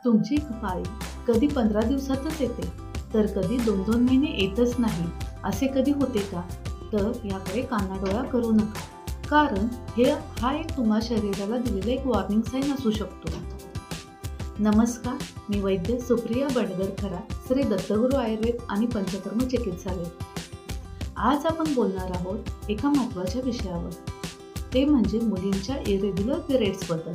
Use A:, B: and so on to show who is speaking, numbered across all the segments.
A: तुमची पाळी कधी 15 दिवसातच येते, तर कधी 2-2 महिने येतच नाही, असे कधी होते का? तर याकडे कानाडोळा करू नका. कारण हा एक तुम्हा शरीराला दिलेला एक वॉर्निंग साईन असू शकतो. नमस्कार, मी वैद्य सुप्रिया बंडगर, श्री दत्तगुरू आयुर्वेद आणि पंचकर्म चिकित्सालय. आज आपण बोलणार आहोत एका महत्त्वाच्या विषयावर. ते म्हणजे मुलींच्या इरेग्युलर पिरियड्सबद्दल.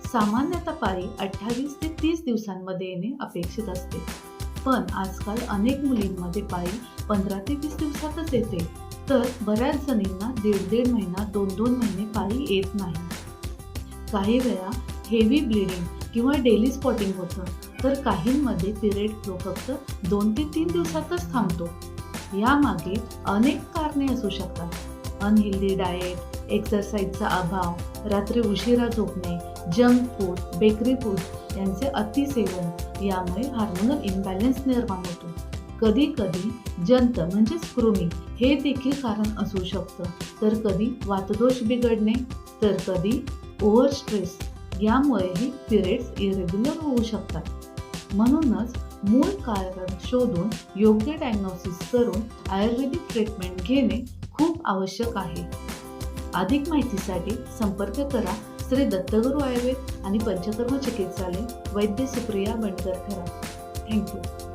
A: सामान्यतः पाळी 28 ते 30 दिवसांमध्ये येणे अपेक्षित असते, पण आजकाल अनेक मुलींमध्ये पाळी 15 ते 20 दिवसातच येते, तर बऱ्याच जणींना 1.5 महिना 2-2 महिने पाळी येत नाही. काही वेळा हेवी ब्लिडिंग किंवा डेली स्पॉटिंग होतं, तर काहींमध्ये पिरियड फ्लो फक्त 2 ते 3 दिवसातच थांबतो. यामागे अनेक कारणे असू शकतात. अनहेल्दी डाएट, एक्सरसाइजचा अभाव, रात्री उशिरा झोपणे, जंक फूड, बेकरी फूड यांचे अतिसेवन यामुळे हार्मोनल इम्बॅलन्स निर्माण होतो. कधी कधी जंत म्हणजेच कृमी हे देखील कारण असू शकतं, तर कधी वातदोष बिघडणे, तर कधी ओव्हर स्ट्रेस यामुळेही पिरियड्स इरेग्युलर होऊ शकतात. म्हणूनच मूळ कारण शोधून योग्य डायग्नोसिस करून आयुर्वेदिक ट्रीटमेंट घेणे खूप आवश्यक आहे. अधिक माहितीसाठी संपर्क करा श्री दत्तगुरू आयुर्वेद आणि पंचकर्म चिकित्सालय, वैद्य सुप्रिया बंडगर. थँक्यू.